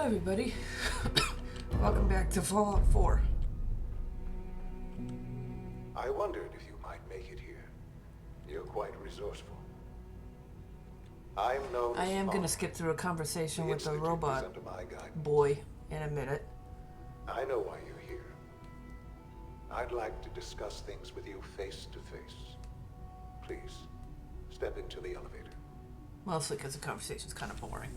Hello, everybody. Welcome back to Fallout 4. I wondered if you might make it here. You're quite resourceful. I'm known I as am going to Paul. skip through a conversation with the Institute is robot under my guidance. boy in a minute. I know why you're here. I'd like to discuss things with you face to face. Please, step into the elevator. Mostly because the conversation's kind of boring.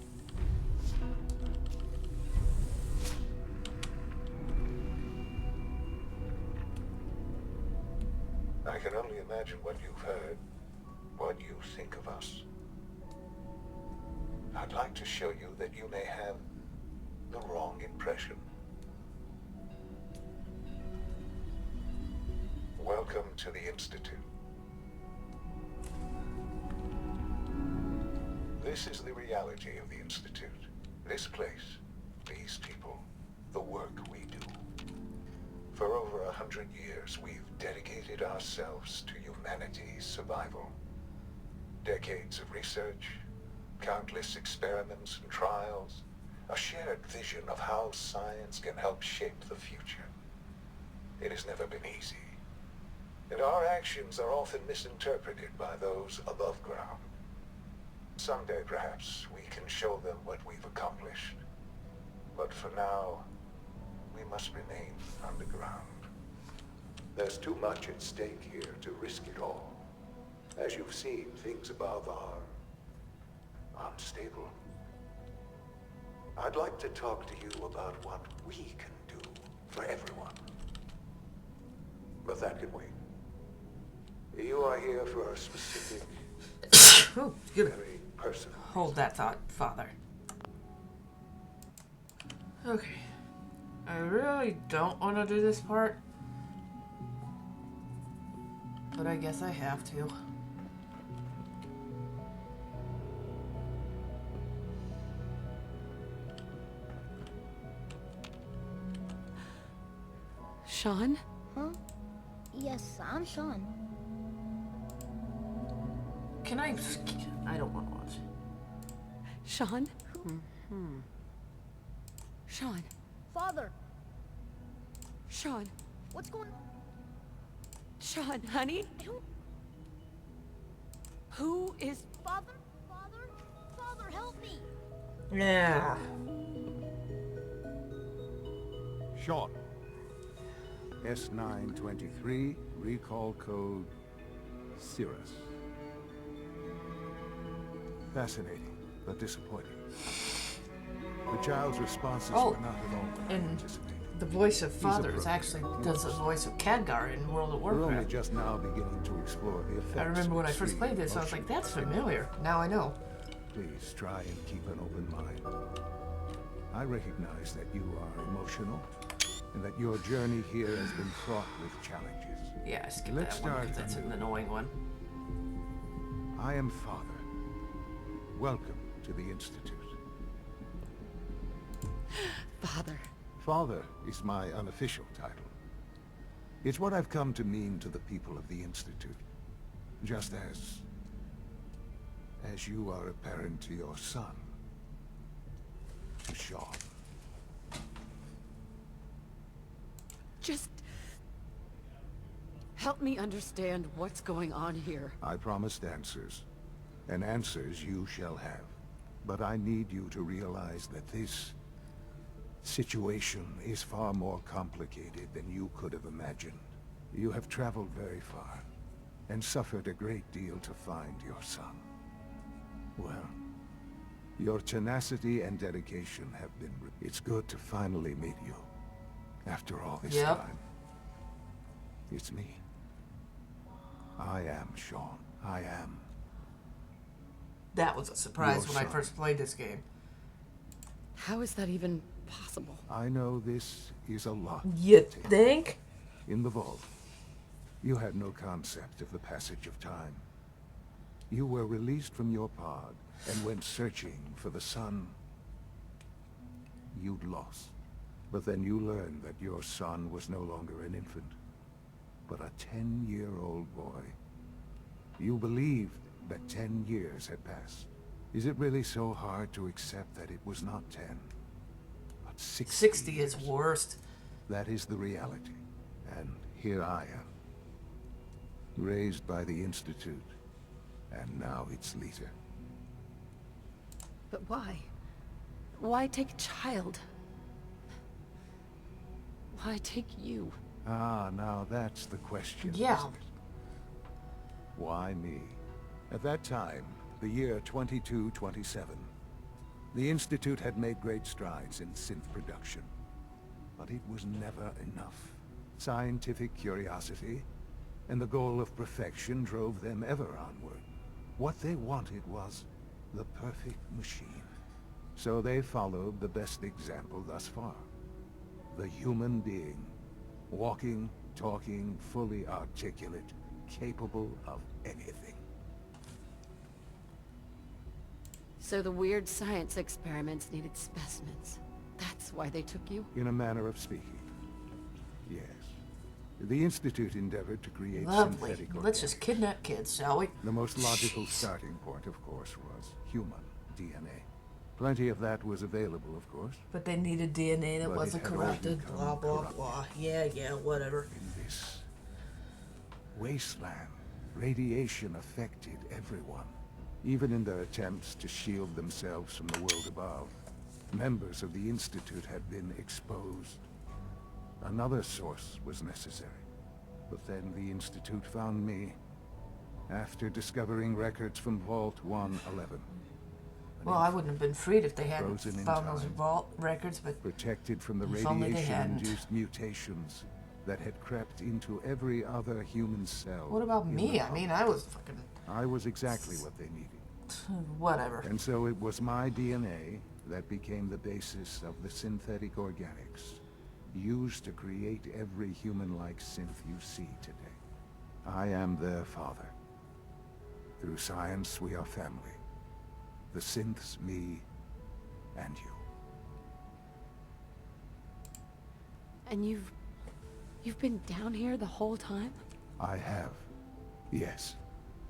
I can only imagine what you've heard, what you think of us. I'd like to show you that you may have the wrong impression. Welcome to the Institute. This is the reality of the Institute. This place, these people, the work we do. For over 100 years, we've dedicated ourselves to humanity's survival. Decades of research, countless experiments and trials, a shared vision of how science can help shape the future. It has never been easy, and our actions are often misinterpreted by those above ground. Someday, perhaps, we can show them what we've accomplished. But for now, we must remain underground. There's too much at stake here to risk it all. As you've seen, things above are unstable. I'd like to talk to you about what we can do for everyone. But that can wait. You are here for a specific, Oh, excuse me. very personal Hold that thought, Father. Okay. I really don't want to do this part. But I guess I have to. Sean? Huh? Yes, I'm Sean. Can I don't want to watch. Sean? Sean? Father, Sean? what's going on? Sean, honey? I don't... Who is... Father? Father? Father, help me! Yeah. Sean. S923, recall code Cirrus. Fascinating, but disappointing. The child's responses Oh, were not at all what I and anticipated. the voice of Father is appropriate. actually does the voice of Khadgar in World of We're only Warcraft. just now beginning to explore the effects I remember when I of first extreme played this, I was emotion. like, that's familiar. Now I know. Please try and keep an open mind. I recognize that you are emotional, and that your journey here has been fraught with challenges. Yeah, I skipped Let's that one start because that's an anew. annoying one. I am Father. Welcome to the Institute. Father? Father is my unofficial title. It's what I've come to mean to the people of the Institute. Just as you are a parent to your son, to Sean. Just... help me understand what's going on here. I promised answers, and answers you shall have. But I need you to realize that this situation is far more complicated than you could have imagined. You have traveled very far, and suffered a great deal to find your son. Well, your tenacity and dedication have been... It's good to finally meet you, after all this Yep. time. It's me. I am Sean. I am. That was a surprise Your when I son. first played this game. How is that even possible? I know this is a lot. You think? In the vault, you had no concept of the passage of time. You were released from your pod and went searching for the son you'd lost. But then you learned that your son was no longer an infant, but a 10-year-old boy. You believed that 10 years had passed. Is it really so hard to accept that it was not 10, but 60 60 is years. worst. That is the reality. And here I am. Raised by the Institute, and now its leader. But why? Why take a child? Why take you? Ah, now that's the question, Yeah. isn't it? Why me? At that time, the year 2227, the Institute had made great strides in synth production. But it was never enough. Scientific curiosity and the goal of perfection drove them ever onward. What they wanted was the perfect machine. So they followed the best example thus far. The human being. Walking, talking, fully articulate, capable of anything. So the weird science experiments needed specimens. That's why they took you? In a manner of speaking. Yes. The Institute endeavored to create Lovely. synthetic Let's just organics. kidnap kids, shall we? The most logical Jeez. starting point, of course, was human DNA. Plenty of that was available, of course. But they needed DNA that But it wasn't had all corrupted. become Blah, blah, corrupted. blah. Yeah, whatever. In this wasteland, radiation affected everyone. Even in their attempts to shield themselves from the world above, members of the Institute had been exposed. Another source was necessary. But then the Institute found me, after discovering records from Vault 111. Well, I wouldn't have been freed if they hadn't Frozen in found those time. vault records, but Protected from the If only they hadn't. radiation-induced mutations that had crept into every other human cell. what about in me? the I mean, I was fucking... I was exactly what they needed. whatever. And so it was my DNA that became the basis of the synthetic organics, used to create every human-like synth you see today. I am their father. Through science, we are family. The synths, me, and you. And you've been down here the whole time? I have. Yes.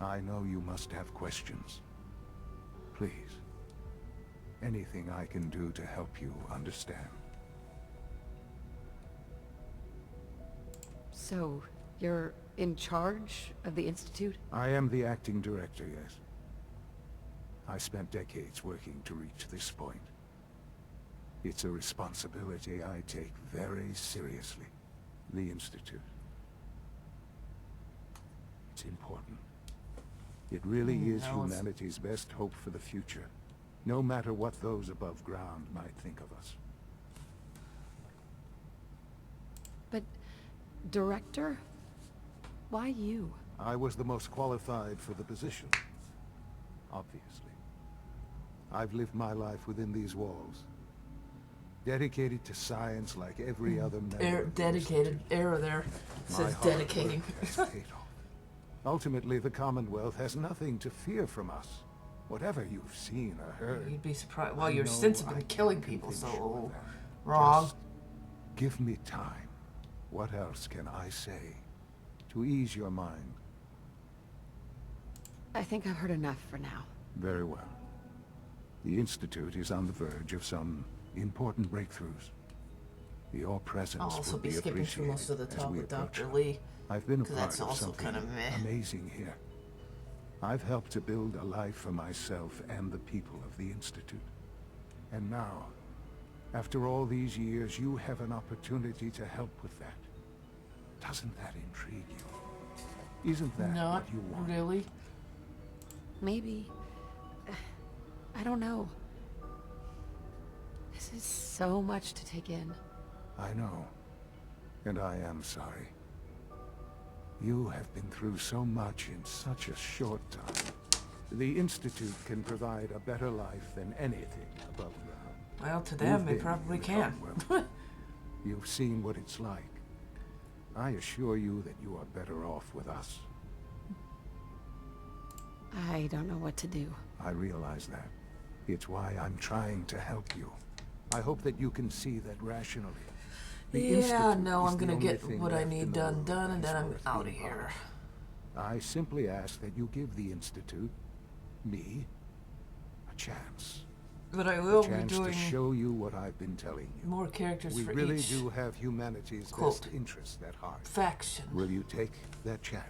I know you must have questions. Please. Anything I can do to help you understand. So, you're in charge of the Institute? I am the acting director, yes. I spent decades working to reach this point. It's a responsibility I take very seriously. The Institute. It's important. It really is no, it's- humanity's best hope for the future, no matter what those above ground might think of us. But, director? Why you? I was the most qualified for the position, obviously. I've lived my life within these walls, dedicated to science like every other member of the Dedicated. Institute. Error there. It My says hard dedicating. work has paid off. Ultimately, the Commonwealth has nothing to fear from us, whatever you've seen or heard. You'd be surprised. Well, I your know sins have I been can killing people, convince you so... of that. Wrong. Just give me time. What else can I say to ease your mind? I think I've heard enough for now. Very well. The Institute is on the verge of some important breakthroughs. Your presence I'll also will be skipping through most of the appreciated as talk we with approach Dr. it. Lee. I've been a 'Cause part that's of also something kinda meh. amazing here. I've helped to build a life for myself and the people of the Institute. And now, after all these years, you have an opportunity to help with that. Doesn't that intrigue you? Isn't that Not what you want? really. Maybe. I don't know. This is so much to take in. I know. And I am sorry. You have been through so much in such a short time. The Institute can provide a better life than anything above ground. Well, to You've them, they been probably in the can. Commonwealth. You've seen what it's like. I assure you that you are better off with us. I don't know what to do. I realize that. It's why I'm trying to help you. I hope that you can see that rationally. The Yeah, Institute no, is I'm the gonna only get thing what I left in need the done, world and that then is I'm worth out of being part here. of. I simply ask that you give the Institute, me, a chance. But I A will be chance to doing show you what I've been telling you. more characters We for really each do have humanity's quote, best interests at heart. faction. Will you take that chance?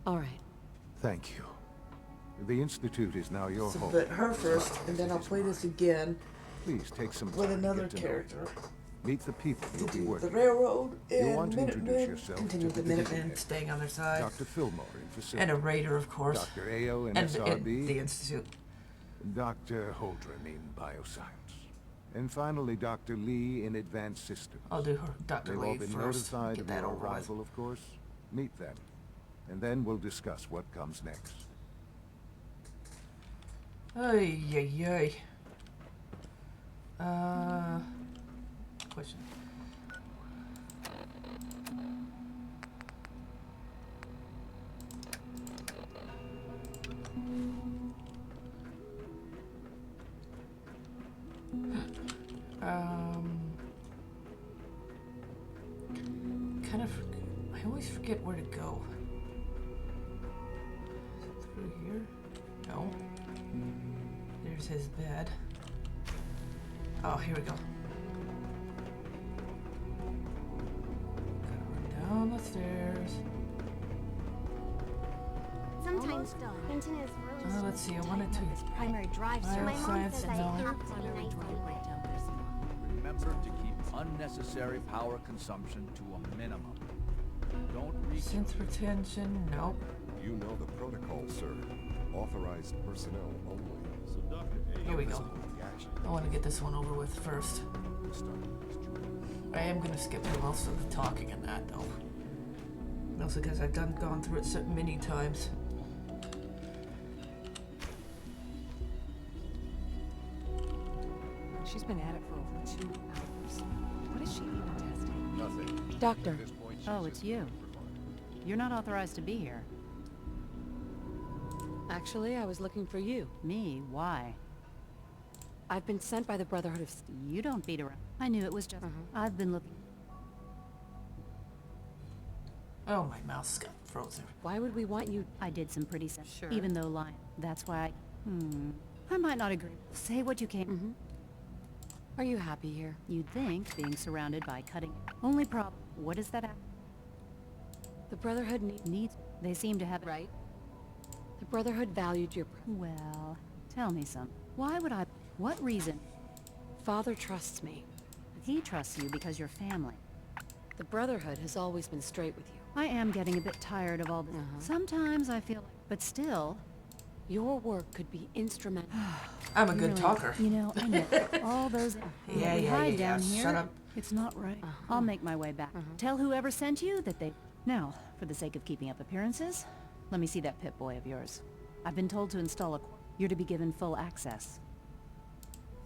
All right. Thank you. The Institute is now your So, home. but her first, and then I'll play this again Please take some time with to another get to know character. Meet the people To you'll be do the working with. railroad You'll and want to introduce Minutemen. yourself Continue to the the Minutemen beginning. staying on their side. Dr. Fillmore in facility. And a Raider, of course. Dr. Ayo in And SRB. the Institute. Dr. Holdren in bioscience. And finally, Dr. Lee in advanced systems. I'll do her Dr. They've all Lee been first. notified Get of that your over with. arrival, of course. Meet them. And then we'll discuss what comes next. Ay, ay, ay. Question. Kind of. I always forget where to go. Is it through here? No. There's his bed. Oh, here we go. Gotta run down the stairs. Sometimes Quentin is really Let's see, I wanted to. this primary drive Bio circuit. My mom science, says I no. have to be nice anyway. Remember to keep unnecessary power consumption to a minimum. Don't reach Synth retention, nope. You know the protocol, sir. Authorized personnel only. Here we go. I want to get this one over with first. I am going to skip through most of the talking in that, though. Mostly because I've gone through it so many times. She's been at it for over 2 hours. What is she even testing? Nothing. Doctor. At this point, she's Oh, it's you. performed. You're not authorized to be here. Actually, I was looking for you. Me? Why? I've been sent by the Brotherhood of... You don't beat around. I knew it was just... I've been looking... Oh, my mouse got frozen. Why would we want you... I did some pretty... Sure. Even though lying. That's why I might not agree. Say what you can. Are you happy here? You'd think being surrounded by cutting... Only problem... What is that... The Brotherhood Needs... They seem to have... Right? The Brotherhood valued your... Well... Tell me some. Why would I... What reason? Father trusts me. He trusts you because you're family. The Brotherhood has always been straight with you. I am getting a bit tired of all this. Sometimes I feel like... But still... Your work could be instrumental. I'm a good Really, talker. You know, I know. All those... Yeah, we yeah, hide yeah, down yeah. here. Shut up. It's not right. I'll make my way back. Tell whoever sent you that they... Now, for the sake of keeping up appearances, let me see that Pip-Boy of yours. I've been told to install a... You're to be given full access.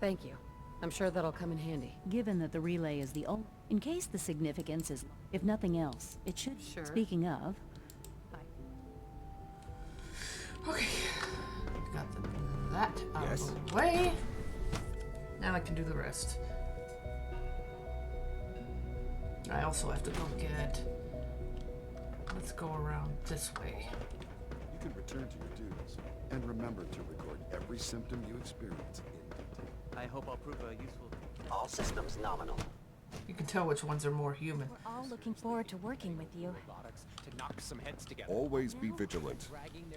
Thank you. I'm sure that'll come in handy. Given that the relay is the only... In case the significance is... If nothing else, it should... Sure. Speaking of... Okay. Got that out Yes? of the way. Now I can do the rest. I also have to go get... Let's go around this way. You can return to your duties and remember to record every symptom you experience in detail. I hope I'll prove a useful... All systems nominal. You can tell which ones are more human. We're all looking forward to working with you. to knock some heads together. Always be vigilant.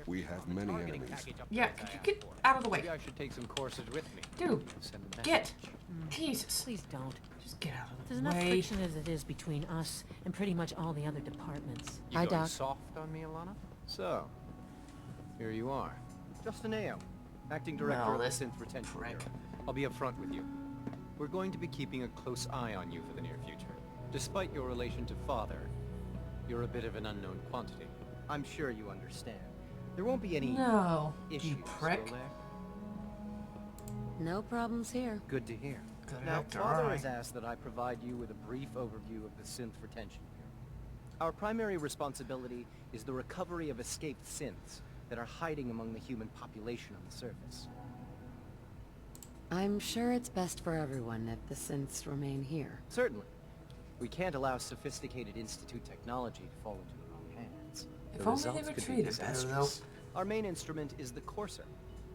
We have many enemies. Yeah, could you get out of the way? Maybe I should take some courses with me. Dude, Send a get! message. Jesus. Please don't. Just get out of There's the enough way. friction as it is between us and pretty much all the other departments. You Hi, going Doc. soft on me, Alana? So, here you are. Justin Ayo, acting director No, of the this Synth Retention prick. Bureau. I'll be upfront with you. We're going to be keeping a close eye on you for the near future. Despite your relation to Father, you're a bit of an unknown quantity. I'm sure you understand. There won't be any No, issues, you prick. will there? No problems here. Good to hear. Good Now, actor, Father alright. has asked that I provide you with a brief overview of the Synth Retention Bureau. Our primary responsibility is the recovery of escaped synths that are hiding among the human population on the surface. I'm sure it's best for everyone if the synths remain here. Certainly. We can't allow sophisticated Institute technology to fall into the wrong hands. If The only they results were could be treated better, though. disastrous. Our main instrument is the Courser,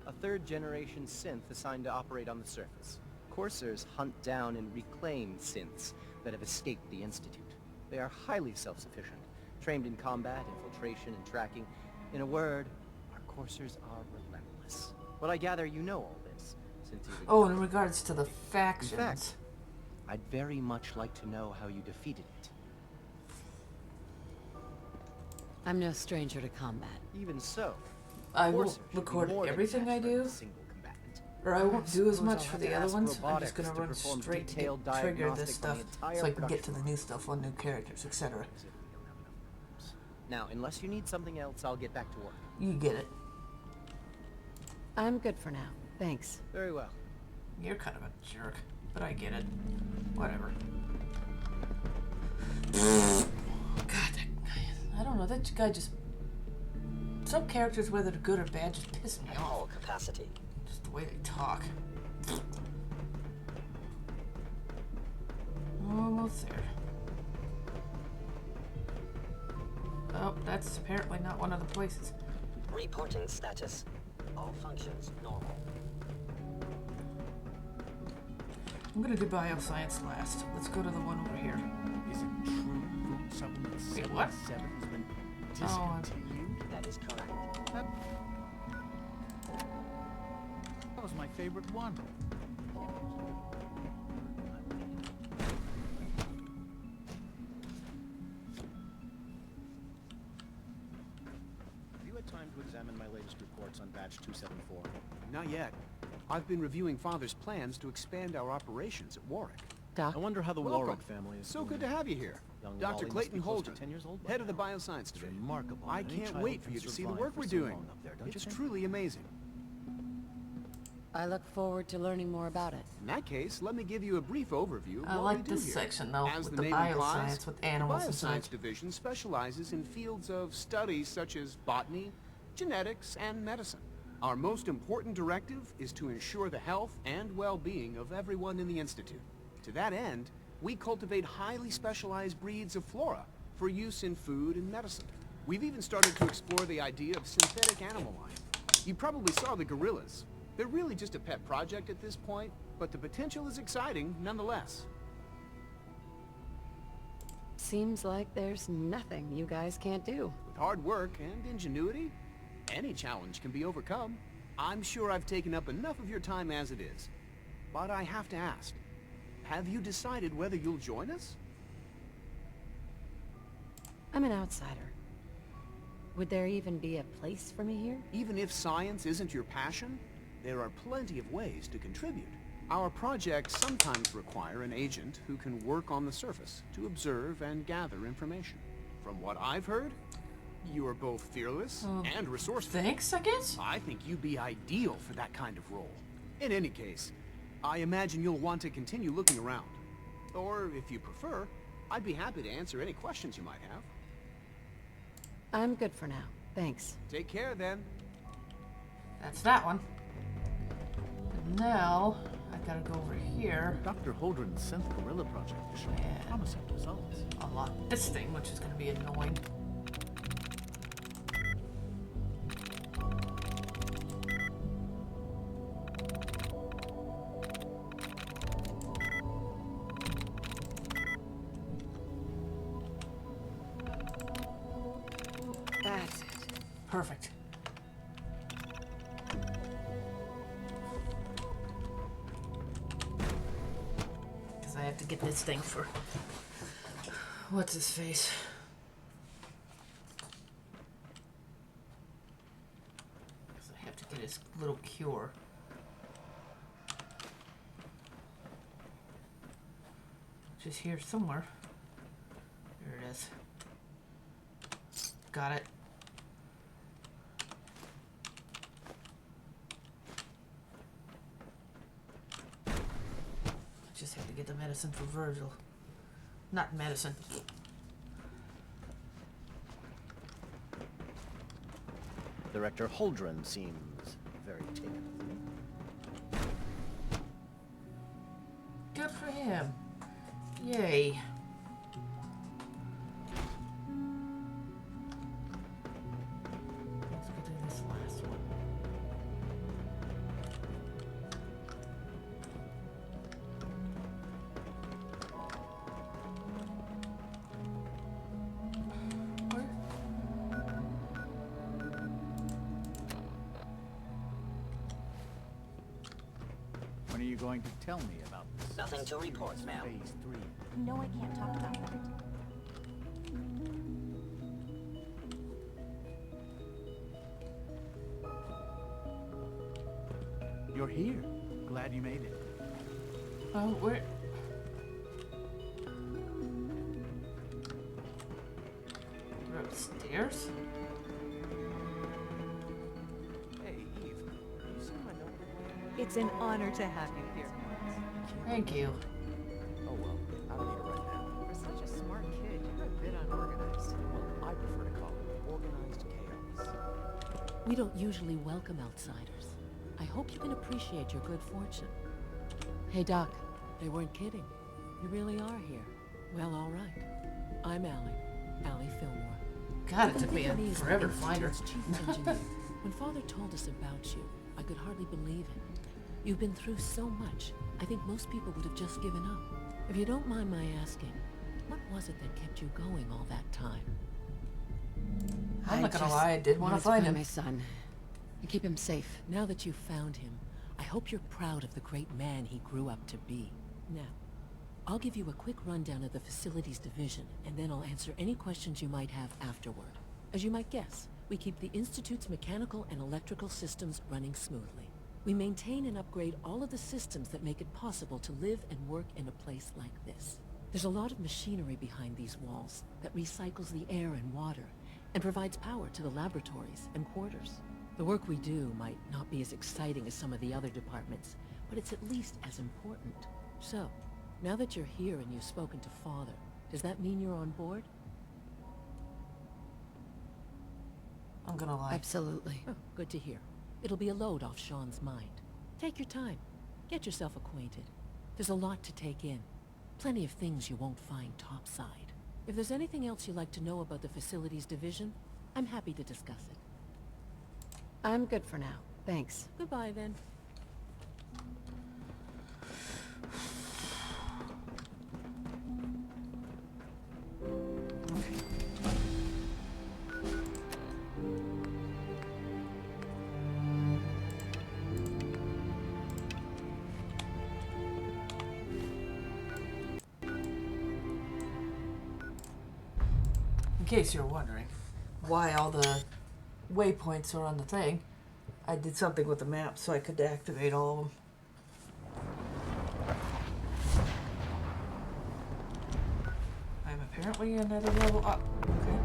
a third-generation synth assigned to operate on the surface. Coursers hunt down and reclaim synths that have escaped the Institute. They are highly self-sufficient, trained in combat, infiltration, and tracking. In a word, our Coursers are relentless. But I gather you know all this, since you've... Oh, in regards to the factions. In fact, I'd very much like to know how you defeated it. I'm no stranger to combat. Even so, I won't Coursers should be record more than everything I matched for do, a single combatant. or I won't do as Suppose much I'll for have the to other ask ones. I'm just robotics gonna to run perform straight to detailed trigger this diagnostic on stuff, the entire so I can get to the production new stuff on new characters, etc. Now, unless you need something else, I'll get back to work. You get it. I'm good for now. Thanks. Very well. You're kind of a jerk, but I get it. Whatever. God, that guy, I don't know, that guy just... Some characters, whether they're good or bad, just piss me At off. all capacity. Just the way they talk. Almost there. Oh, that's apparently not one of the places. Reporting status. All functions normal. I'm gonna do bioscience last. Let's go to the one over here. Is it true food supplement Wait, what? 77 has been Oh, discontinued? That is correct. That was my favorite one. Have you had time to examine my latest reports on batch 274? Not yet. I've been reviewing Father's plans to expand our operations at Warwick. Doc? I wonder how the Welcome. Warwick family is So doing. good to have you here. Young Dr. Wally must Clayton be close to Holdren, 10 years old by head of the now. bioscience It's division. remarkable I that any can't child wait for can you to see the survive work for we're so doing. long up there, don't you It's think? truly amazing. I look forward to learning more about it. In that case, let me give you a brief overview of I what like we do this here. section, though, As with the the name implies, bioscience, with animals the and bioscience such. division specializes in fields of studies such as botany, genetics, and medicine. Our most important directive is to ensure the health and well-being of everyone in the Institute. To that end, we cultivate highly specialized breeds of flora for use in food and medicine. We've even started to explore the idea of synthetic animal life. You probably saw the gorillas. They're really just a pet project at this point, but the potential is exciting nonetheless. Seems like there's nothing you guys can't do. With hard work and ingenuity, any challenge can be overcome. I'm sure I've taken up enough of your time as it is. But I have to ask, have you decided whether you'll join us? I'm an outsider. Would there even be a place for me here? Even if science isn't your passion, there are plenty of ways to contribute. Our projects sometimes require an agent who can work on the surface to observe and gather information. From what I've heard, you are both fearless and resourceful. Thanks, I guess? I think you'd be ideal for that kind of role. In any case, I imagine you'll want to continue looking around. Or, if you prefer, I'd be happy to answer any questions you might have. I'm good for now. Thanks. Take care, then. That's that one. And now, I gotta go over here. Dr. Holdren's synth gorilla project is showing promising results. Unlock this thing, which is gonna be annoying. That's it. Perfect. Because I have to get this thing for... What's his face? Because I have to get his little cure. Which is here somewhere. There it is. Got it. I just have to get the medicine for Virgil. Not medicine. Director Holdren seems very taken with you. Good for him. Yay. are you going to tell me about this? Nothing to report, ma'am. Phase 3. No, I can't talk about that. You're here. Glad you made it. Oh, where? We're upstairs? Hey, Eve. You seen my notebook? It's an honor to have you here. Thank you. Oh well, I don't need it right now. For such a smart kid, you're a bit unorganized. Well, I prefer to call it organized chaos. We don't usually welcome outsiders. I hope you can appreciate your good fortune. Hey, Doc, they weren't kidding. You really are here. Well, all right. I'm Allie Fillmore. God, it took me Company is forever the to find her. Institute's chief engineer. When Father told us about you, I could hardly believe it. You've been through so much, I think most people would have just given up. If you don't mind my asking, what was it that kept you going all that time? I'm not gonna lie, I did want to find him. My son. And keep him safe. Now that you've found him, I hope you're proud of the great man he grew up to be. Now, I'll give you a quick rundown of the facilities division, and then I'll answer any questions you might have afterward. As you might guess, we keep the Institute's mechanical and electrical systems running smoothly. We maintain and upgrade all of the systems that make it possible to live and work in a place like this. There's a lot of machinery behind these walls that recycles the air and water, and provides power to the laboratories and quarters. The work we do might not be as exciting as some of the other departments, but it's at least as important. So, now that you're here and you've spoken to Father, does that mean you're on board? I'm gonna lie. Absolutely. Oh, good to hear. It'll be a load off Sean's mind. Take your time. Get yourself acquainted. There's a lot to take in. Plenty of things you won't find topside. If there's anything else you'd like to know about the facilities division, I'm happy to discuss it. I'm good for now. Thanks. Goodbye, then. In case you're wondering why all the waypoints are on the thing, I did something with the map so I could activate all of them. I'm apparently another level up. Okay.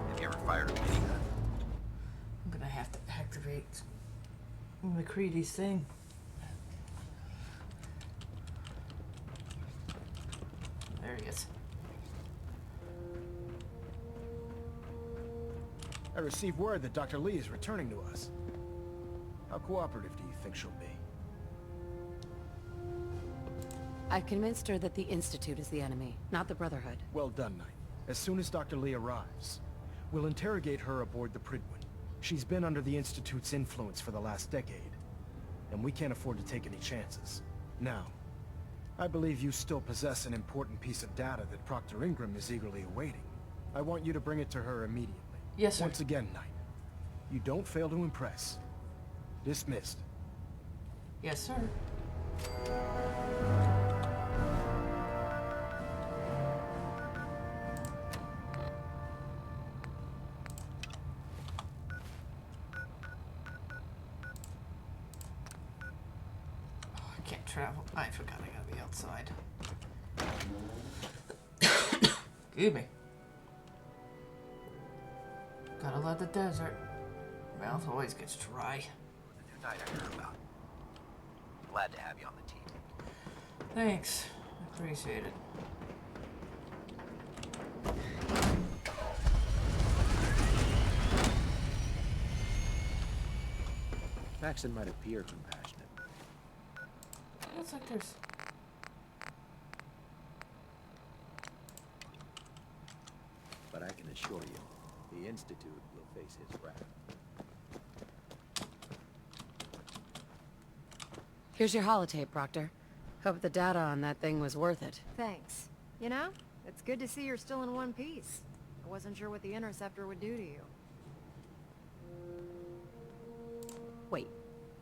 Have you ever fired a minigun? I'm gonna have to activate McCready's thing. There he is. I received word that Dr. Lee is returning to us. How cooperative do you think she'll be? I've convinced her that the Institute is the enemy, not the Brotherhood. Well done, Knight. As soon as Dr. Lee arrives, we'll interrogate her aboard the Prydwen. She's been under the Institute's influence for the last decade, and we can't afford to take any chances. Now, I believe you still possess an important piece of data that Proctor Ingram is eagerly awaiting. I want you to bring it to her immediately. Yes, sir. Once again, Knight, you don't fail to impress. Dismissed. Yes, sir. Oh, I can't travel. I forgot I gotta be outside. Excuse me. Gotta love the desert. Mouth always gets dry. The new night I heard about. Glad to have you on the team. Thanks. Appreciate it. Paxton might appear compassionate. Looks like there's... But I can assure you, the Institute will face his wrath. Here's your holotape, Proctor. Hope the data on that thing was worth it. Thanks. You know, It's good to see you're still in one piece. I wasn't sure what the Interceptor would do to you. Wait,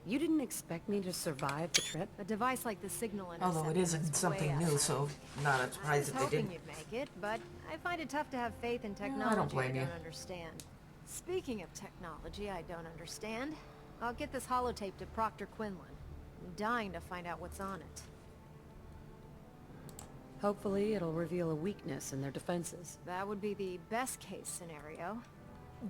you didn't expect me to survive the trip? A device like the Signal Interceptor. Although it isn't something new, so not a surprise if they hoping didn't. you'd make it, but I find it tough to have faith in technology I don't blame you. understand. Speaking of technology I don't understand, I'll get this holotape to Proctor Quinlan. I'm dying to find out what's on it. Hopefully it'll reveal a weakness in their defenses. That would be the best case scenario.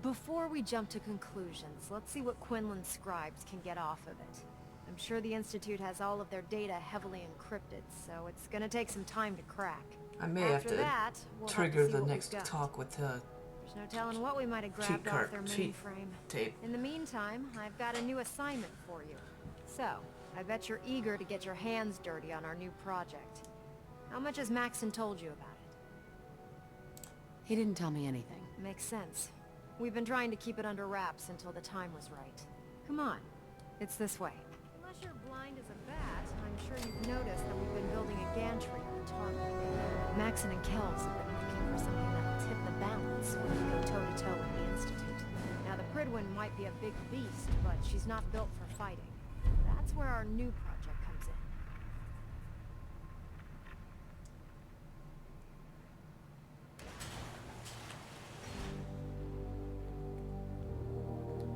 Before we jump to conclusions, let's see what Quinlan's scribes can get off of it. I'm sure the Institute has all of their data heavily encrypted, so it's gonna take some time to crack. I may have After to that, we'll trigger have to see the what next we've got. talk with There's no telling what we might have grabbed off their mainframe. tape. In the meantime, I've got a new assignment for you. So, I bet you're eager to get your hands dirty on our new project. How much has Maxon told you about it? He didn't tell me anything. Makes sense. We've been trying to keep it under wraps until the time was right. Come on. It's this way. Unless you're blind as a bat, I'm sure you've noticed that we've been building a gantry on the target. Maxon and Kells have been looking for something that'll tip the balance when we go toe-to-toe with the Institute. Now, the Pridwin might be a big beast, but she's not built for fighting. That's where our new project comes in.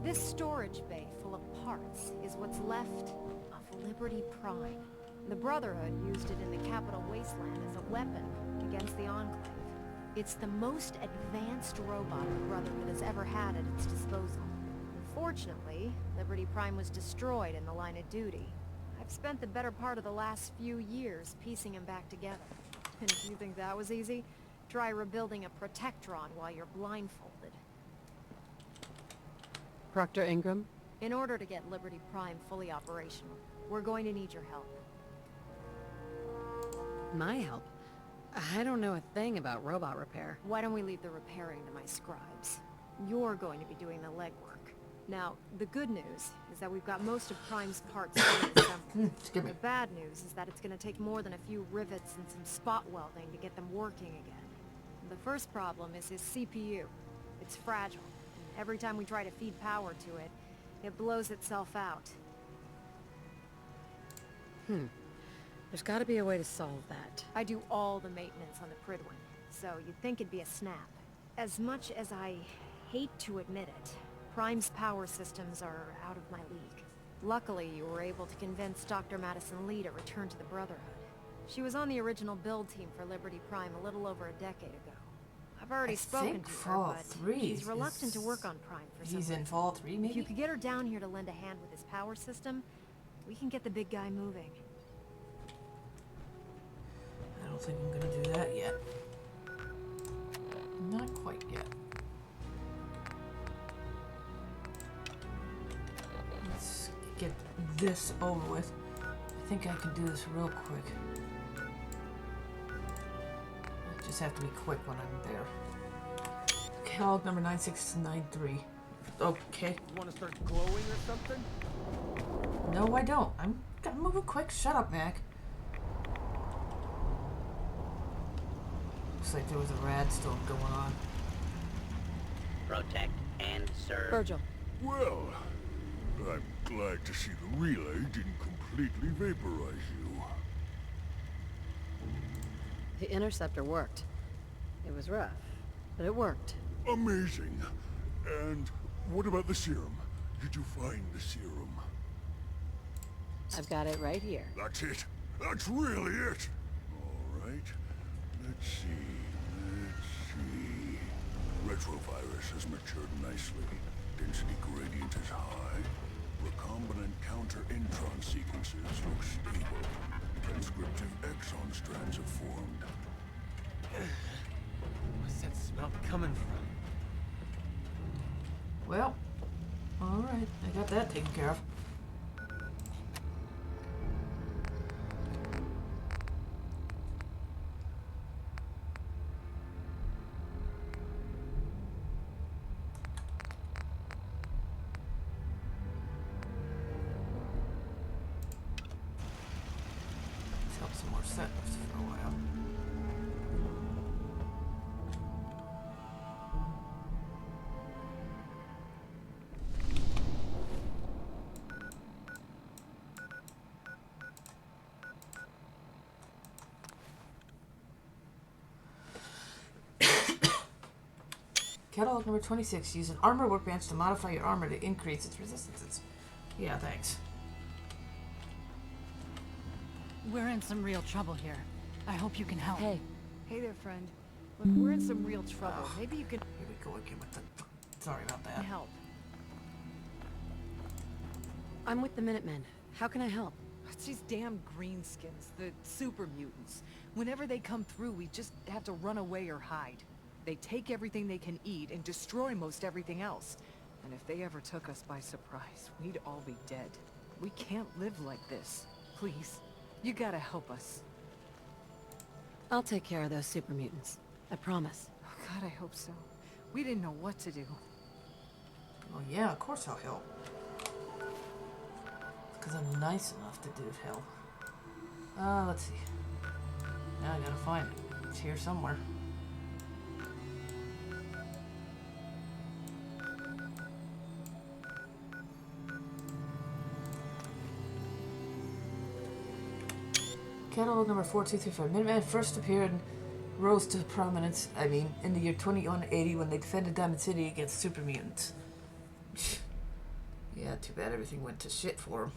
This storage bay full of parts is what's left of Liberty Prime. The Brotherhood used it in the Capital Wasteland as a weapon against the Enclave. It's the most advanced robot the Brotherhood has ever had at its disposal. Unfortunately, Liberty Prime was destroyed in the line of duty. I've spent the better part of the last few years piecing him back together. And if you think that was easy, try rebuilding a Protectron while you're blindfolded. Proctor Ingram? In order to get Liberty Prime fully operational, we're going to need your help. My help? I don't know a thing about robot repair. Why don't we leave the repairing to my scribes? You're going to be doing the legwork. Now, the good news is that we've got most of Prime's parts fully assembled. The bad news is that it's going to take more than a few rivets and some spot welding to get them working again. The first problem is his CPU. It's fragile. Every time we try to feed power to it, it blows itself out. There's gotta be a way to solve that. I do all the maintenance on the Pridwin, so you'd think it'd be a snap. As much as I hate to admit it, Prime's power systems are out of my league. Luckily, you were able to convince Dr. Madison Lee to return to the Brotherhood. She was on the original build team for Liberty Prime a little over a decade ago. I've already spoken to her, Fall but 3 she's reluctant to work on Prime for some He's in reason. Fall 3, maybe? If you could get her down here to lend a hand with his power system, we can get the big guy moving. I don't think I'm gonna do that yet. Not quite yet. Let's get this over with. I think I can do this real quick. I just have to be quick when I'm there. Okay, log number 9693. Okay. You want to start glowing or something? No, I don't. I'm moving quick. Shut up, Mac. Looks like there was a rad storm going on. Protect and serve. Virgil. Well, I'm glad to see the relay didn't completely vaporize you. The Interceptor worked. It was rough, but it worked. Amazing. And what about the serum? Did you find the serum? I've got it right here. That's it. That's really it. All right. Let's see. Retrovirus has matured nicely. Density gradient is high. Recombinant counter-intron sequences look stable. Transcriptive exon strands have formed. What's that smell coming from? Well, alright. I got that taken care of. Let's help some more setups for a while. Catalog number 26. Use an armor workbench to modify your armor to increase its resistances. Yeah, thanks. We're in some real trouble here. I hope you can help. Hey. Hey there, friend. Look, we're in some real trouble. Maybe you can... Here we go again with the... Sorry about that. help. I'm with the Minutemen. How can I help? It's these damn greenskins, the super mutants. Whenever they come through, we just have to run away or hide. They take everything they can eat and destroy most everything else. And if they ever took us by surprise, we'd all be dead. We can't live like this. Please, you gotta help us. I'll take care of those super mutants. I promise. Oh God, I hope so. We didn't know what to do. Well, yeah, of course I'll help. Because I'm nice enough to do help. Let's see. Now I gotta find it. It's here somewhere. Catalog number 4235. Minutemen first appeared and rose to prominence, in the year 2180 when they defended Diamond City against super mutants. Yeah, too bad everything went to shit for them.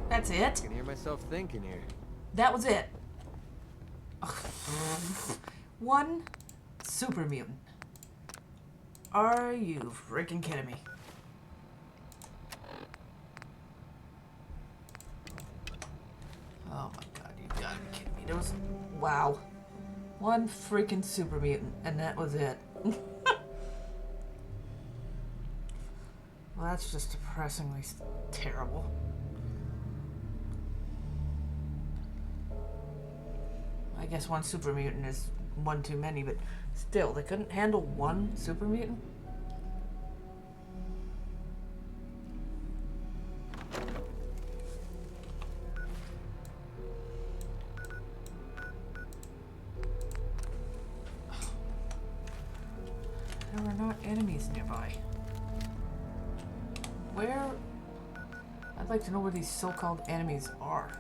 That's it? I can hear myself thinking here. That was it. One super mutant. Are you freaking kidding me? Oh my god, you gotta be kidding me. There was... Wow. One freaking super mutant, and that was it. Well, that's just depressingly terrible. I guess one super mutant is one too many, but still, they couldn't handle one super mutant? There are not enemies nearby. Where? I'd like to know where these so-called enemies are.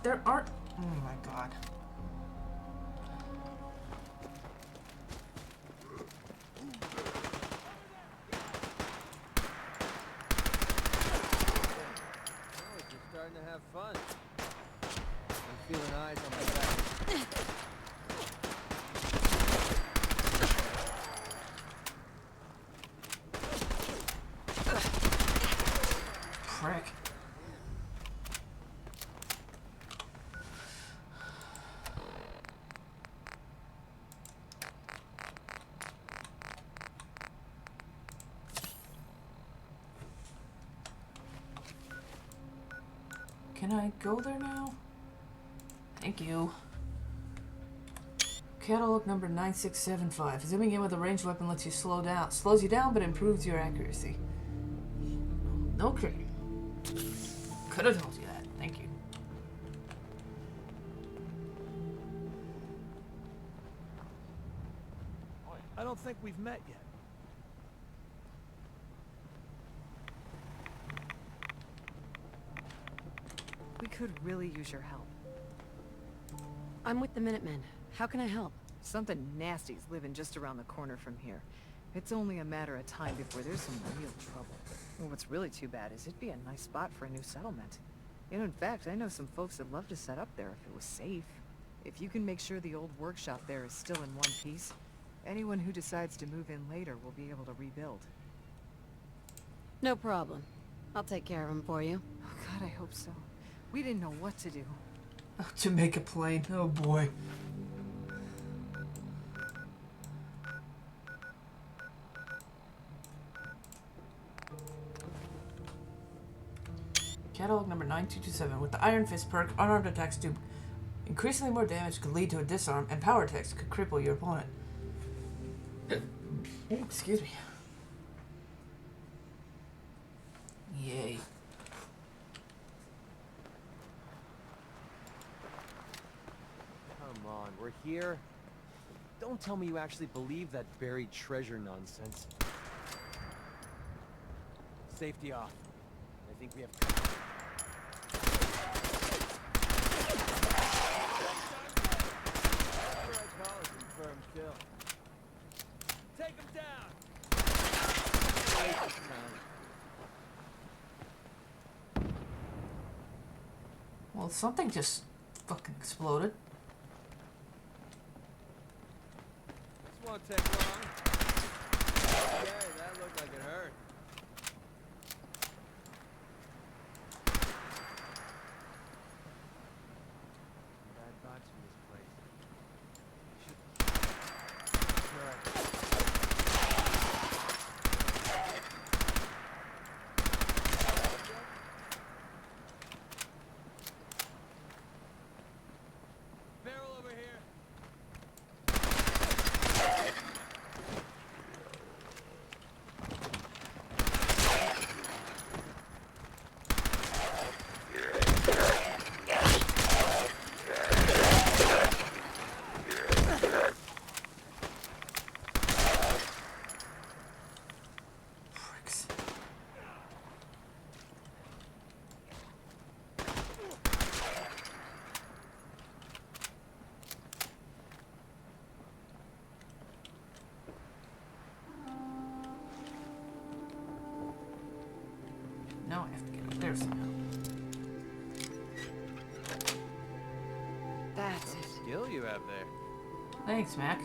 There aren't... Oh my god. You're starting to have fun. I'm feeling eyes on my back. Prick. Can I go there now? Thank you. Catalog number 9675. Zooming in with a ranged weapon lets you slows you down, but improves your accuracy. Okay. Could have told you that. Thank you. I don't think we've met yet. We could really use your help. I'm with the Minutemen. How can I help? Something nasty's living just around the corner from here. It's only a matter of time before there's some real trouble. Well, what's really too bad is it'd be a nice spot for a new settlement. And in fact, I know some folks that'd love to set up there if it was safe. If you can make sure the old workshop there is still in one piece, anyone who decides to move in later will be able to rebuild. No problem. I'll take care of them for you. Oh God, I hope so. We didn't know what to do. To make a plane. Oh boy. Catalog number 9227. With the Iron Fist perk, unarmed attacks do increasingly more damage, could lead to a disarm, and power attacks could cripple your opponent. Excuse me. Yay. Come on, we're here. Don't tell me you actually believe that buried treasure nonsense. Safety off. I think we have... Confirmed kill. Take him down! Well, something just fucking exploded. This won't take long. Okay, that looked like it hurt. Bad vibes from this place. Barrel over here. Pricks. Now I have to get up there somehow. That's Some it. skill you have there. Thanks, Mac.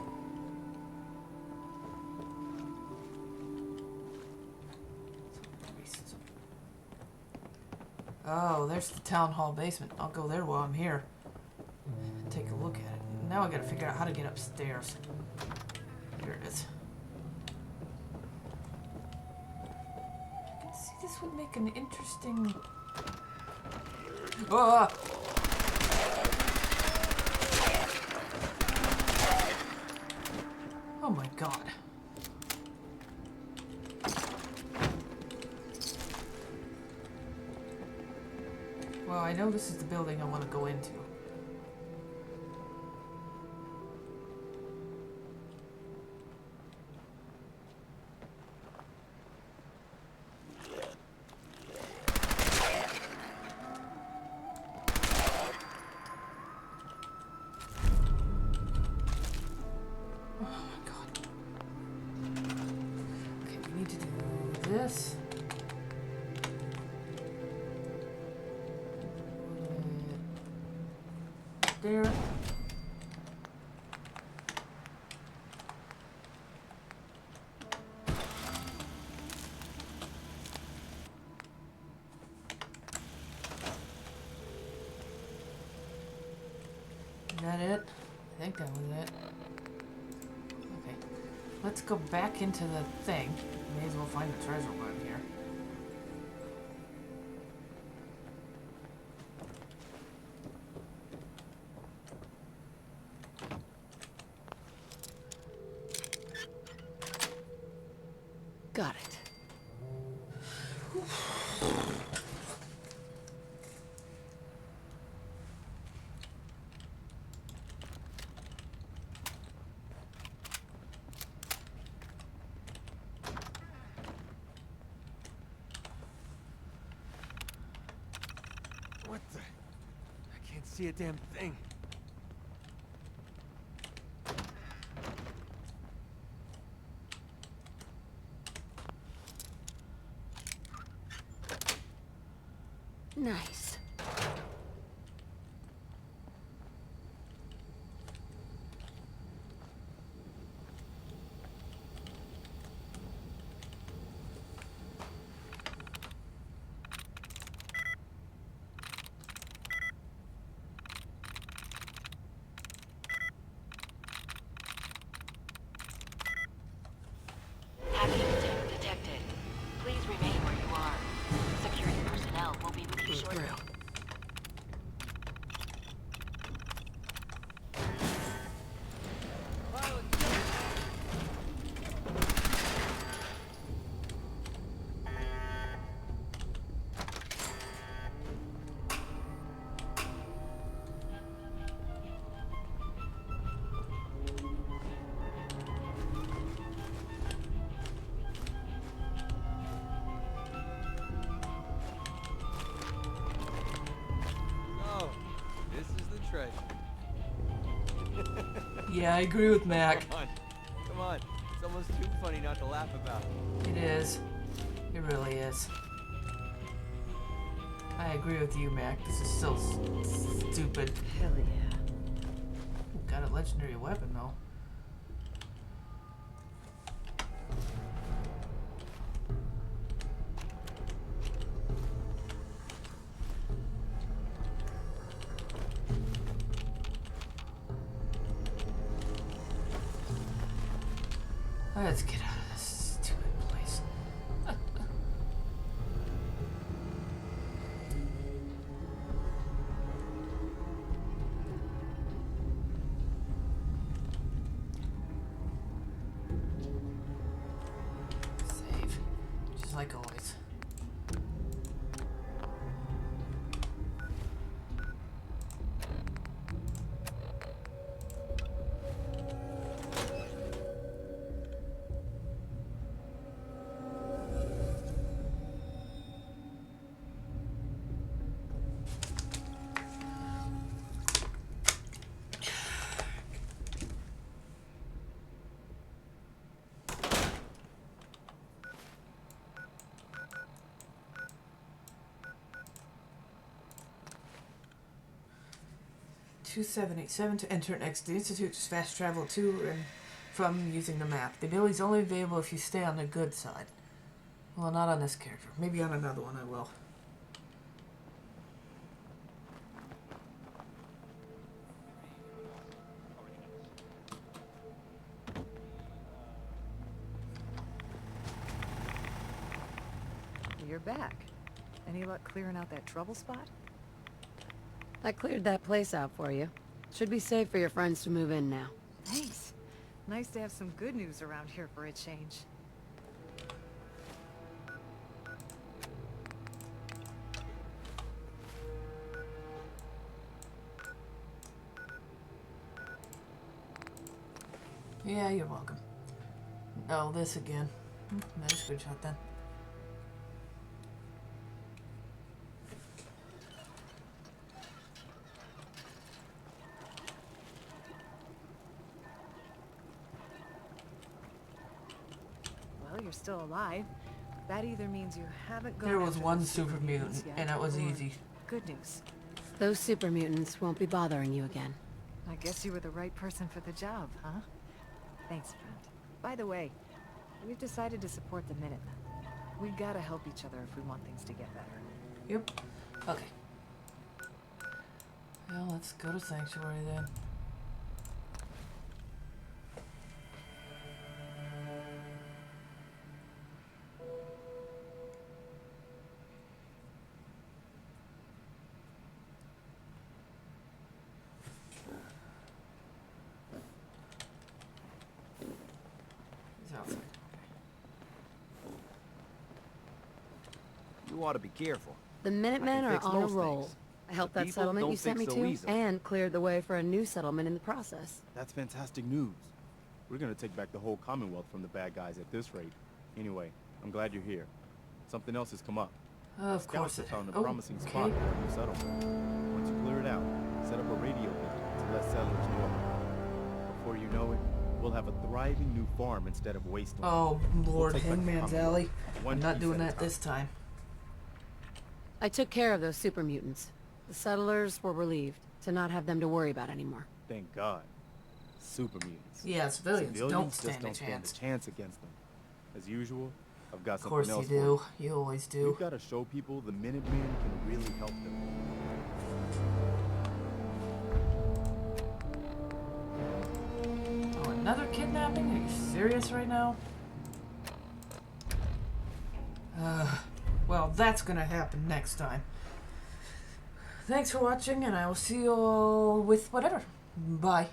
Oh, there's the town hall basement. I'll go there while I'm here. Take a look at it. Now I gotta figure out how to get upstairs. Here it is. I can see this would make an interesting... Ah! Oh my god. Well, I know this is the building I want to go into. Oh my god. Okay, we need to do this. There. Is that it? I think that was it. Okay. Let's go back into the thing. May as well find the treasure web here. Got it. What the? I can't see a damn thing. Nice. Hacking attempt detected. Please remain where you are. Security personnel will be with you shortly. Yeah, I agree with Mac. Come on. Come on. It's almost too funny not to laugh about. It is. It really is. I agree with you, Mac. This is so stupid. Hell yeah. Ooh, got a legendary weapon, though. Let's get out of this stupid place. 2787 to enter and exit the Institute. Just fast travel to and from using the map. The ability is only available if you stay on the good side. Well, not on this character. Maybe on another one I will. You're back. Any luck clearing out that trouble spot? I cleared that place out for you. Should be safe for your friends to move in now. Thanks. Nice to have some good news around here for a change. Yeah, you're welcome. Oh, this again. Nice, good shot then. Well, you're still alive. That either means you haven't gone There was after one the super mutant, yet, and it was or easy. Good news. Those super mutants won't be bothering you again. I guess you were the right person for the job, huh? Thanks, friend. By the way, we've decided to support the Minutemen. We gotta help each other if we want things to get better. Yep. Okay. Well, let's go to Sanctuary then. He's outside. You ought to be careful. The Minutemen I are can fix on a most roll. things. I helped The that people settlement don't you sent me fix so to, easily. and cleared the way for a new settlement in the process. That's fantastic news. We're gonna take back the whole Commonwealth from the bad guys at this rate. Anyway, I'm glad you're here. Something else has come up. Of course it. Found a Oh, promising okay. spot for a new settlement. Once you clear it out, set up a radio link to let settlers know about it. Before you know it, we'll have a thriving new farm instead of wasteland. Oh, Lord, take back the Hangman's Commonwealth, Alley. one I'm not piece doing at a that this time. I took care of those super mutants. The settlers were relieved to not have them to worry about anymore. Thank God. Super mutants. Yeah, civilians don't just stand a don't stand chance. a chance against them. As usual, I've got Of something course else you for do. You always do. We've got to show people the Minutemen can really help them. Oh, another kidnapping? Are you serious right now? Well, that's gonna happen next time. Thanks for watching, and I will see you all with whatever. Bye.